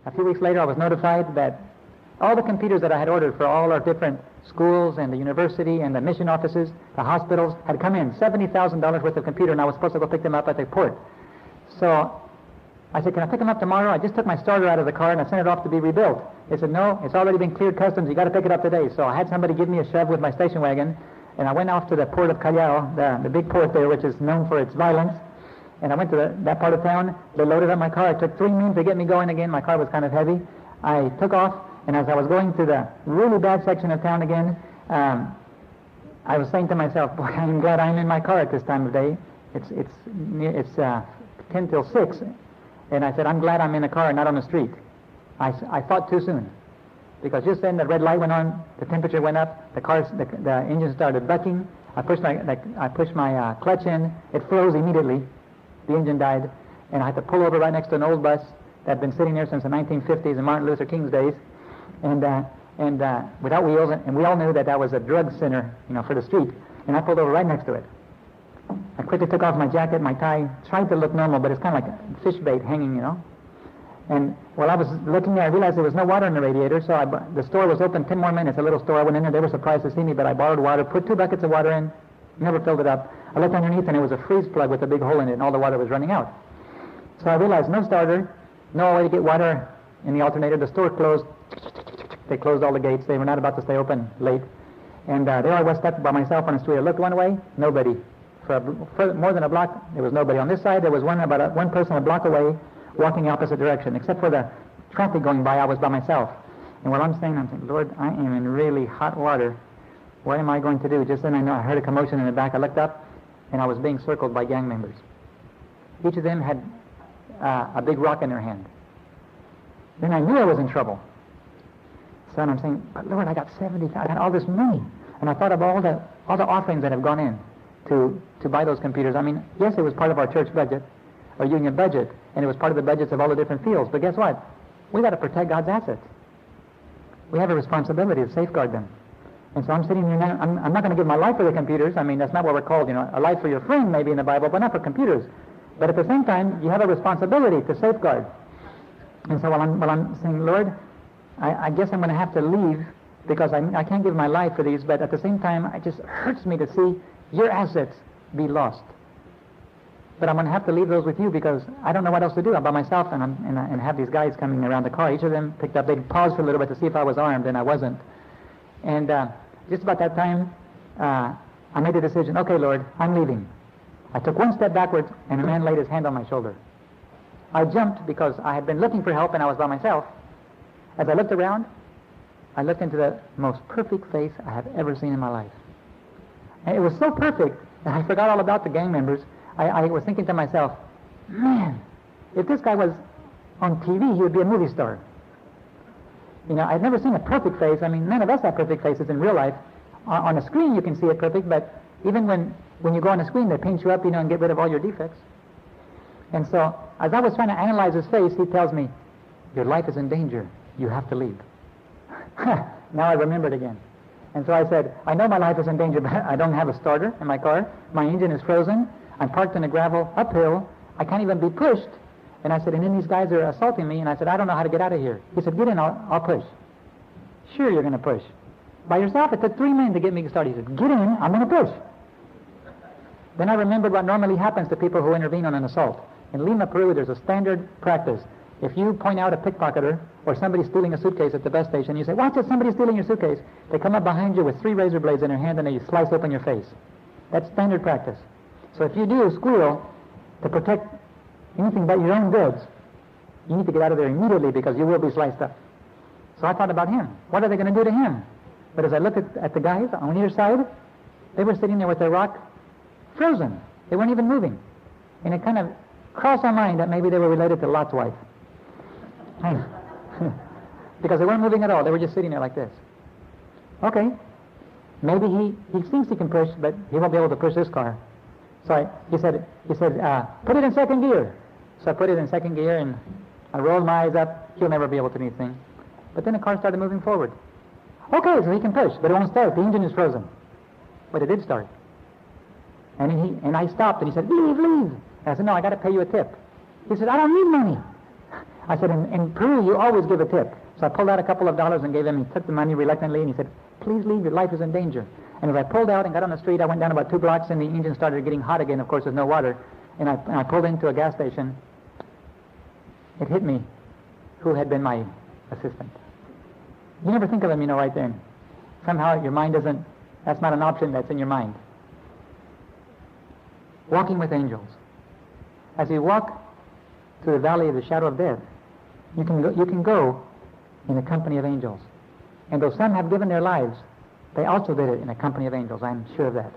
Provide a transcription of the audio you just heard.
A few weeks later, I was notified that all the computers that I had ordered for all our different schools and the university and the mission offices, the hospitals, had come in, $70,000 worth of computer, and I was supposed to go pick them up at the port. So I said, can I pick them up tomorrow? I just took my starter out of the car and I sent it off to be rebuilt. They said, no, it's already been cleared customs. You got to pick it up today. So I had somebody give me a shove with my station wagon, and I went off to the port of Callao, the big port there, which is known for its violence. And I went to that part of town. They loaded up my car. It took 3 minutes to get me going again. My car was kind of heavy. I took off, and as I was going through the really bad section of town again, I was saying to myself, boy, I'm glad I'm in my car at this time of day. It's 10 till 6. And I said, I'm glad I'm in a car and not on the street. I thought too soon. Because just then the red light went on, the temperature went up, the engine started bucking. I pushed my clutch in. It froze immediately. The engine died, and I had to pull over right next to an old bus that had been sitting there since the 1950s and Martin Luther King's days, and without wheels. And we all knew that was a drug center, for the street. And I pulled over right next to it. I quickly took off my jacket, my tie, tried to look normal, but it's kind of like fish bait hanging, And while I was looking there, I realized there was no water in the radiator, so the store was open 10 more minutes, a little store. I went in there. They were surprised to see me, but I borrowed water, put 2 buckets of water in, never filled it up. I looked underneath, and it was a freeze plug with a big hole in it, and all the water was running out. So I realized no starter, no way to get water in the alternator. The store closed. They closed all the gates. They were not about to stay open late. And there I was stuck by myself on the street. I looked one way, nobody. For more than a block, there was nobody. On this side, there was one person a block away, walking the opposite direction. Except for the traffic going by, I was by myself. And while I'm saying, Lord, I am in really hot water. What am I going to do? Just then I heard a commotion in the back. I looked up, and I was being circled by gang members. Each of them had a big rock in their hand. Then I knew I was in trouble. So I'm saying, but Lord, I got 70,000. I got all this money. And I thought of all the offerings that have gone in to buy those computers. I mean, yes, it was part of our church budget, our union budget, and it was part of the budgets of all the different fields. But guess what? We got to protect God's assets. We have a responsibility to safeguard them. And so I'm sitting here now. I'm not going to give my life for the computers. I mean, that's not what we're called. A life for your friend maybe in the Bible, but not for computers. But at the same time, you have a responsibility to safeguard. And so while I'm saying, Lord, I guess I'm going to have to leave because I can't give my life for these. But at the same time, it just hurts me to see your assets be lost. But I'm going to have to leave those with you because I don't know what else to do. I'm by myself, and have these guys coming around the car. Each of them picked up. They paused for a little bit to see if I was armed, and I wasn't. And just about that time, I made a decision. Okay, Lord, I'm leaving. I took one step backwards, and a man laid his hand on my shoulder. I jumped because I had been looking for help, and I was by myself. As I looked around, I looked into the most perfect face I have ever seen in my life. And it was so perfect that I forgot all about the gang members. I was thinking to myself, man, if this guy was on TV, he would be a movie star. I'd never seen a perfect face. I mean, none of us have perfect faces in real life. On a screen, you can see it perfect, but even when you go on a screen, they paint you up, and get rid of all your defects. And so, as I was trying to analyze his face, he tells me, your life is in danger. You have to leave. Now I remembered again. And so I said, I know my life is in danger, but I don't have a starter in my car. My engine is frozen. I'm parked in the gravel uphill. I can't even be pushed. And I said, and then these guys are assaulting me. And I said, I don't know how to get out of here. He said, get in, I'll push. Sure, you're going to push. By yourself, it took 3 men to get me started. He said, get in, I'm going to push. Then I remembered what normally happens to people who intervene on an assault. In Lima, Peru, there's a standard practice. If you point out a pickpocketer or somebody stealing a suitcase at the bus station, you say, watch it, somebody's stealing your suitcase. They come up behind you with 3 razor blades in their hand and they slice open your face. That's standard practice. So if you do squeal to protect anything but your own goods, you need to get out of there immediately because you will be sliced up. So I thought about him. What are they going to do to him? But as I looked at the guys on either side, they were sitting there with their rock frozen. They weren't even moving. And it kind of crossed our mind that maybe they were related to Lot's wife. Because they weren't moving at all. They were just sitting there like this. Okay. Maybe he thinks he can push, but he won't be able to push this car. So he said, put it in second gear. So I put it in second gear, and I rolled my eyes up. He'll never be able to do anything. But then the car started moving forward. Okay, so he can push, but it won't start. The engine is frozen. But it did start. And I stopped, and he said, leave. I said, no, I got to pay you a tip. He said, I don't need money. I said, in Peru, you always give a tip. So I pulled out a couple of dollars and gave him. He took the money reluctantly, and he said, please leave, your life is in danger. And as I pulled out and got on the street, I went down about 2 blocks, and the engine started getting hot again. Of course, there's no water. And I pulled into a gas station. It hit me who had been my assistant. You never think of him, right then. Somehow your mind doesn't, that's not an option that's in your mind. Walking with angels. As you walk through the valley of the shadow of death, you can go in the company of angels. And though some have given their lives, they also did it in a company of angels. I'm sure of that.